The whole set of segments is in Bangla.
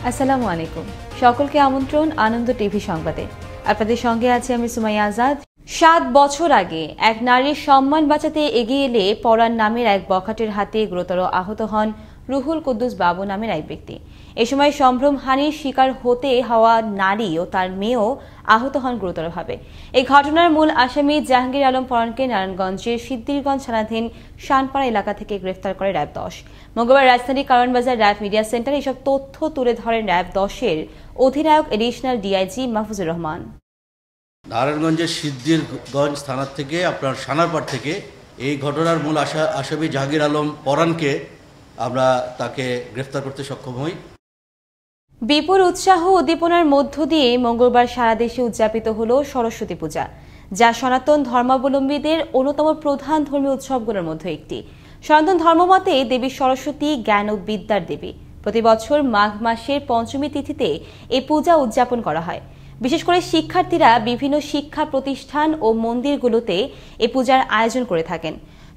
আসসালামু আলাইকুম। সকলকে আমন্ত্রণ আনন্দ টিভি সংবাদে। আপনাদের সঙ্গে আছি আমি সুমাইয়া আজাদ। 7 বছর আগে এক নারীর সম্মান বাঁচাতে এগিয়ে এলে পরাণ নামের এক বখাটের হাতে গুরুতর আহত হন রুহুল কুদ্দুস বাবু নামের এক ব্যক্তি। এ সময় সম্ভ্রমহানির শিকার হতে হওয়া নারী ও তার মেয়েও আহত হন গুরুতরভাবে। এই ঘটনার মূল আসামি জাহাঙ্গীর আলম পরাণকে নারায়ণগঞ্জের সিদ্দিরগঞ্জ থানাধীন শানপাড়া এলাকা থেকে গ্রেফতার করে র্যাব 10। মঙ্গলবার রাজধানীর কারওয়ানবাজার র্যাব মিডিয়া সেন্টারে এসব তথ্য তুলে ধরেন র্যাব 10-এর অধিনায়ক এডিশনাল ডিআইজি মাহফুজুর রহমান। নারায়ণগঞ্জের সিদ্দিরগঞ্জ থানা থেকে আপনার সানারপাড় থেকে এই ঘটনার মূল আসামি জাহাঙ্গীর আলম পরাণকে আমরা তাকে গ্রেফতার করতে সক্ষম হই। বিপুল উৎসাহ উদ্দীপনার মধ্য দিয়ে মঙ্গলবার সারা দেশে উদযাপিত হল সরস্বতী পূজা, যা সনাতন ধর্মাবলম্বীদের অন্যতম প্রধান ধর্মীয় উৎসবগুলোর মধ্যে একটি। সনাতন ধর্মমতে দেবী সরস্বতী জ্ঞান ও বিদ্যার দেবী। প্রতি বছর মাঘ মাসের পঞ্চমী তিথিতে এই পূজা উদযাপন করা হয়। বিশেষ করে শিক্ষার্থীরা বিভিন্ন শিক্ষা প্রতিষ্ঠান ও মন্দিরগুলোতে এই পূজার আয়োজন করে থাকেন।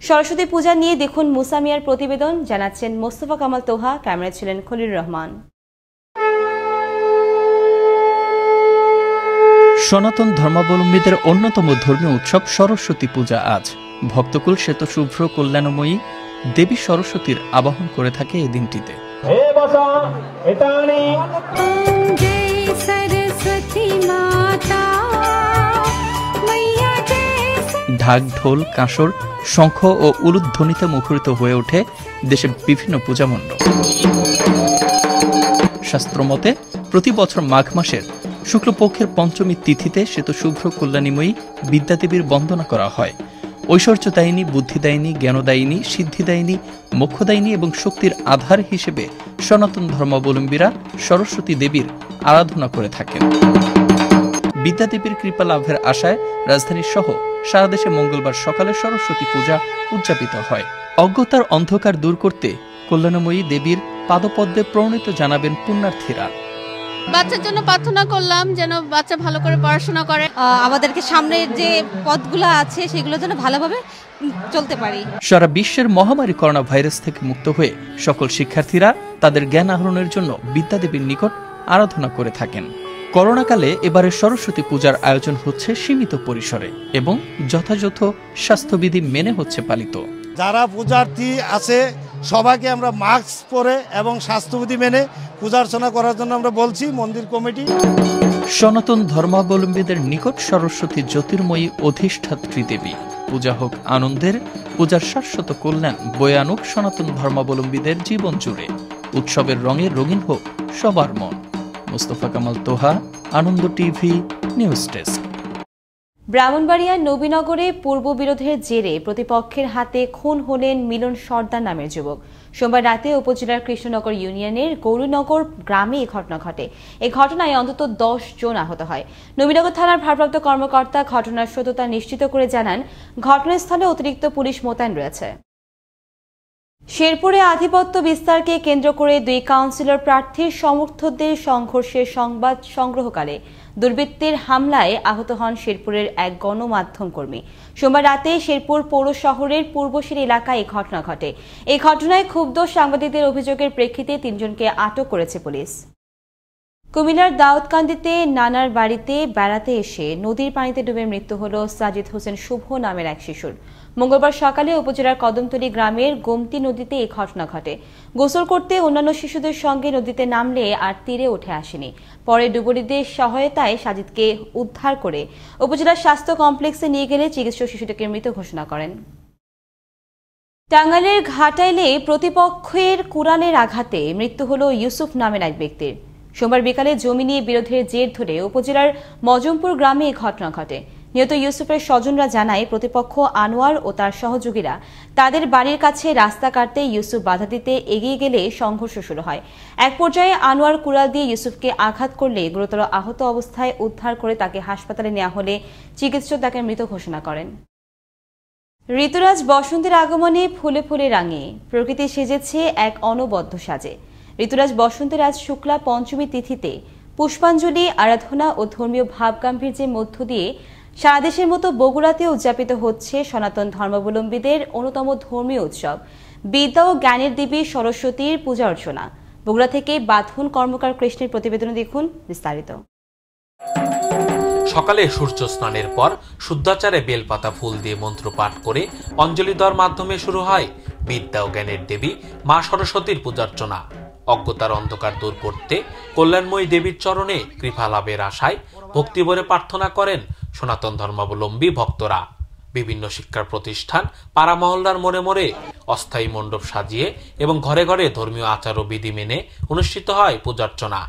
সরস্বতী পূজা নিয়ে দেখুন মুসা মিয়ার প্রতিবেদন, জানাচ্ছেন মোস্তফা কামাল তোহা, ক্যামেরায় ছিলেন খলিলুর রহমান। সনাতন ধর্মাবলম্বীদের অন্যতম ধর্মীয় উৎসব সরস্বতী পূজা আজ ভক্তকুল শ্বেত শুভ্র কল্যাণময়ী দেবী সরস্বতীর আবাহন করে থাকে এই দিনটিতে। ঢাক, ঢোল, কাঁসর, শঙ্খ ও উলুধ্বনিতে মুখরিত হয়ে ওঠে দেশের বিভিন্ন পূজা মণ্ডপ। শাস্ত্রমতে প্রতি বছর মাঘ মাসের শুক্লপক্ষের পঞ্চমী তিথিতে শ্বেত শুভ্র কল্যাণীময়ী বিদ্যাদেবীর বন্দনা করা হয়। ঐশ্বর্যদায়িনী, বুদ্ধিদায়িনী, জ্ঞানদায়িনী, সিদ্ধিদায়িনী, মোক্ষদায়িনী এবং শক্তির আধার হিসেবে সনাতন ধর্মাবলম্বীরা সরস্বতী দেবীর আরাধনা করে থাকেন। বিদ্যাদেবীর কৃপা লাভের আশায় রাজধানী সহ সারা দেশে মঙ্গলবার সকালে সরস্বতী পূজা উদযাপিত হয়। অজ্ঞতার অন্ধকার দূর করতে কল্যাণময়ী দেবীর পাদপদ্মে প্রণীত জানাবেন পুণ্যার্থীরা। বাচ্চার জন্য প্রার্থনা করলাম যেন বাচ্চা ভালো করে পড়াশোনা করে, আমাদেরকে সামনের যে পথগুলো আছে সেগুলো যেন ভালোভাবে চলতে পারি। সারা বিশ্বের মহামারী করোনা ভাইরাস থেকে মুক্ত হয়ে সকল শিক্ষার্থীরা তাদের জ্ঞান আহরণের জন্য বিদ্যাদেবীর নিকট আরাধনা করে থাকেন। করোনাকালে এবারে সরস্বতী পূজার আয়োজন হচ্ছে সীমিত পরিসরে এবং যথাযথ স্বাস্থ্যবিধি মেনে হচ্ছে পালিত। যারা পূজার্থী আছে সবাইকে আমরা মাস্ক পরে এবং স্বাস্থ্যবিধি মেনে পূজা অর্চনা করার জন্য আমরা বলছি মন্দির কমিটি। সনাতন ধর্মাবলম্বীদের নিকট সরস্বতী জ্যোতির্ময়ী অধিষ্ঠাত্রী দেবী। পূজা হোক আনন্দের, পূজার শাশ্বত কল্যাণ বয়ে আনুক সনাতন ধর্মাবলম্বীদের জীবন জুড়ে। উৎসবের রঙে রঙিন হোক সবার মন। মোস্তফা কামাল তোহা, আনন্দ টিভি, নিউজ ডেস্ক। ব্রাহ্মণবাড়িয়ার নবীনগরে পূর্ববিরোধের জেরে প্রতিপক্ষের হাতে খুন হলেন মিলন সর্দার নামের যুবক। সোমবার রাতে উপজেলার কৃষ্ণনগর ইউনিয়নের গৌরীনগর গ্রামে এই ঘটনা ঘটে। এই ঘটনায় অন্তত 10 জন আহত হয়। নবীনগর থানার ভারপ্রাপ্ত কর্মকর্তা ঘটনার সত্যতা নিশ্চিত করে জানান, ঘটনাস্থলে অতিরিক্ত পুলিশ মোতায়েন রয়েছে। শেরপুরে আধিপত্য বিস্তারকে কেন্দ্র করে 2 কাউন্সিলর প্রার্থীর সমর্থকদের সংঘর্ষের সংবাদ সংগ্রহকালে দুর্বৃত্তের হামলায় আহত হন শেরপুরের এক গণমাধ্যম কর্মী। সোমবার রাতে শেরপুর পৌর শহরের পূর্বশির এলাকায় এই ঘটনা ঘটে। এই ঘটনায় ক্ষুব্ধ সাংবাদিকদের অভিযোগের প্রেক্ষিতে 3 জনকে আটক করেছে পুলিশ। কুমিল্লার দাউদকান্দিতে নানার বাড়িতে বেড়াতে এসে নদীর পানিতে ডুবে মৃত্যু হল সাজিদ হোসেন শুভ নামের এক শিশুর। মঙ্গলবার সকালে উপজেলার কদমতলী গ্রামের গোমতী নদীতে এই ঘটনা ঘটে। গোসল করতে অন্যান্য শিশুদের সঙ্গে নদীতে নামলে আর তীরে উঠে আসেনি। পরে ডুবুরিদের সহায়তায় সাজিদকে উদ্ধার করে উপজেলার স্বাস্থ্য কমপ্লেক্সে নিয়ে গেলে চিকিৎসক শিশুটিকে মৃত ঘোষণা করেন। টাঙ্গাইলের ঘাটাইলে প্রতিপক্ষের কুড়ালের আঘাতে মৃত্যু হল ইউসুফ নামের এক ব্যক্তির। সোমবার বিকালে জমি নিয়ে বিরোধের জের ধরে উপজেলার মজমপুর গ্রামে এই ঘটনা ঘটে। নিহত ইউসুফের স্বজনরা জানায়, প্রতিপক্ষ আনোয়ার ও তার সহযোগীরা তাদের বাড়ির কাছে রাস্তা কাটতে ইউসুফ বাধা দিতে এগিয়ে গেলে সংঘর্ষ শুরু হয়। এক পর্যায়ে আনোয়ার কুড়াল দিয়ে ইউসুফকে আঘাত করলে গুরুতর আহত অবস্থায় উদ্ধার করে তাকে হাসপাতালে নেওয়া হলে চিকিৎসক তাকে মৃত ঘোষণা করেন। ঋতুরাজ বসন্তের আগমনে ফুলে ফুলে রাঙে প্রকৃতি সেজেছে এক অনবদ্য সাজে। ঋতুরাজ বসন্তের আজ শুক্লা পঞ্চমী তিথিতে পুষ্পাঞ্জলি, আরাধনা ও ধর্মীয় ভাবগাম্ভীর্যের মধ্য দিয়ে সারা দেশের মতো বগুড়াতে উদযাপিত হচ্ছে সনাতন ধর্মাবলম্বীদের অন্যতম ধর্মীয় উৎসব বিদ্যা ও জ্ঞানের দেবী সরস্বতীর পূজা অর্চনা। বগুড়া থেকে বাঁধন কর্মকার কৃষ্ণের প্রতিবেদনে দেখুন বিস্তারিত। সকালে সূর্য স্নানের পর শুদ্ধাচারে বেলপাতা ফুল দিয়ে মন্ত্র পাঠ করে অঞ্জলি দেওয়ার মাধ্যমে শুরু হয় বিদ্যা ও জ্ঞানের দেবী মা সরস্বতীর পূজার্চনা। অজ্ঞতার অন্ধকার দূর করতে কল্যাণময়ী দেবীর চরণে কৃপা লাভের আশায় ভক্তিভরে প্রার্থনা করেন সনাতন ধর্মাবলম্বী ভক্তরা। বিভিন্ন শিক্ষা প্রতিষ্ঠান, পাড়া মহল্লার মোড়ে মোড়ে অস্থায়ী মণ্ডপ সাজিয়ে এবং ঘরে ঘরে ধর্মীয় আচার ও বিধি মেনে অনুষ্ঠিত হয় পূজার্চনা।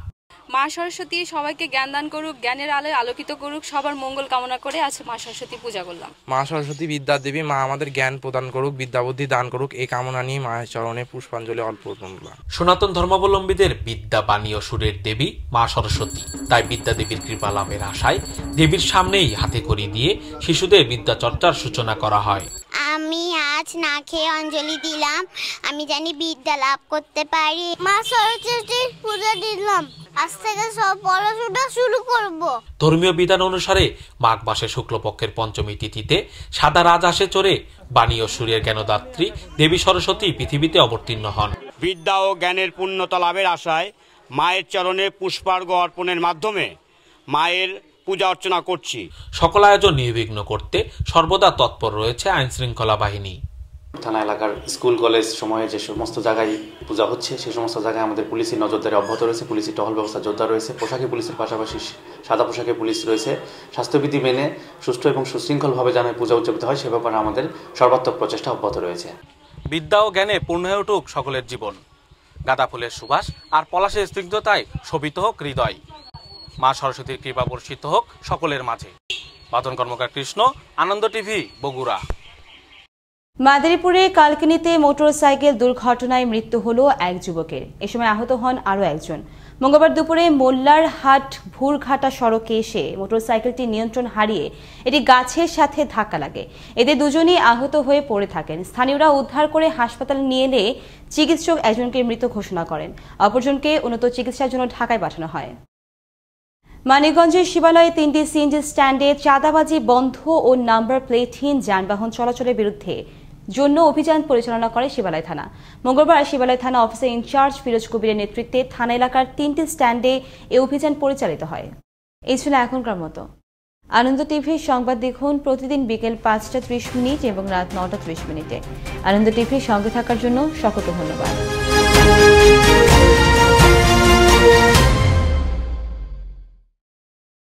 মা সরস্বতী সবাইকে জ্ঞান দান করুক, জ্ঞানের আলোয় আলোকিত করুক, সবার মঙ্গল কামনা করে আজ মা সরস্বতী পূজা করলাম। মা সরস্বতী বিদ্যার দেবী, মা আমাদের জ্ঞান প্রদান করুক, বিদ্যা বুদ্ধি দান করুক, এই কামনা নিয়ে মায়ের চরণে পুষ্পাঞ্জলি অর্পণ করলাম। সনাতন ধর্মাবলম্বীদের বিদ্যা, বাণী ও সুরের দেবী মা সরস্বতী, তাই বিদ্যা দেবীর কৃপা লাভের আশায় দেবীর সামনেই হাতে খড়ি দিয়ে শিশুদের বিদ্যা চর্চার সূচনা করা হয়। আমি আজ না খেয়ে অঞ্জলি দিলাম, আমি জানি বিদ্যা লাভ করতে পারি। মা সরস্বতীর পূজা দিলাম, আজ থেকে সব পড়াশোনা শুরু করব। ধর্মীয় বিধান অনুসারে মাঘ মাসের শুক্লপক্ষের পঞ্চমী তিথিতে সাদা রাজহাঁসে চড়ে বাণী ও সূর্যের জ্ঞানদাত্রী দেবী সরস্বতী পৃথিবীতে অবতীর্ণ হন। বিদ্যা ও জ্ঞানের পূর্ণতা লাভের আশায় মায়ের চরণে পুষ্পার্ঘ্য অর্পণের মাধ্যমে মায়ের পূজা অর্চনা করছি। সকল আয়োজন নির্বিঘ্ন করতে সর্বদা তৎপর রয়েছে আইন শৃঙ্খলা বাহিনী। থানা এলাকার স্কুল কলেজ সময়ে যে সমস্ত জায়গায় পূজা হচ্ছে সেই সমস্ত জায়গায় আমাদের পুলিশি নজরদারি অব্যাহত রয়েছে। পুলিশি টহল ব্যবস্থা জোরদার রয়েছে। পোশাকে পুলিশের পাশাপাশি সাদা পোশাকে পুলিশ রয়েছে। স্বাস্থ্যবিধি মেনে সুষ্ঠু এবং সুশৃঙ্খলভাবে যেন পূজা উদযাপিত হয় সে ব্যাপারে আমাদের সর্বাত্মক প্রচেষ্টা অব্যাহত রয়েছে। বিদ্যা ও জ্ঞানে পূর্ণ হয়ে উঠুক সকলের জীবন। গাঁদা ফুলের সুবাস আর পলাশের স্নিগ্ধতায় শোভিত হোক হৃদয়। মা সরস্বতীর কৃপা বর্ষিত হোক সকলের মাঝে। বাঁধন কর্মকার কৃষ্ণ, আনন্দ টিভি, বগুড়া। মাদারীপুরে কালকিনিতে মোটরসাইকেল দুর্ঘটনায় মৃত্যু হল এক যুবকের। এ সময় আহত হন আরও একজন। মঙ্গলবার দুপুরে মোল্লারহাট ভুরঘাটা সড়কে এসে মোটরসাইকেলটি নিয়ন্ত্রণ হারিয়ে এটি গাছের সাথে ধাক্কা লাগে। এতে দুজনই আহত হয়ে পড়ে থাকেন। স্থানীয়রা উদ্ধার করে হাসপাতালে নিয়ে এলে চিকিৎসক একজনকে মৃত ঘোষণা করেন, অপরজনকে উন্নত চিকিৎসার জন্য ঢাকায় পাঠানো হয়। মানিকগঞ্জের শিবালয়ে 3টি সিএনজি স্ট্যান্ডে চাঁদাবাজি বন্ধ ও নাম্বার প্লেটহীন যানবাহন চলাচলের বিরুদ্ধে জন্য অভিযান পরিচালনা করে শিবালয় থানা। মঙ্গলবার শিবালয় থানা অফিসার ইনচার্জ ফিরোজ কবিরের নেতৃত্বে থানা এলাকার 3টি স্ট্যান্ডে এই অভিযান পরিচালিত হয়। এই ছিল এখনকার মতো। আনন্দ টিভির সংবাদ দেখুন প্রতিদিন বিকেল 5টা 30 মিনিট এবং রাত 9টা 30 মিনিটে। আনন্দ টিভির সঙ্গে থাকার জন্য সকলকে ধন্যবাদ।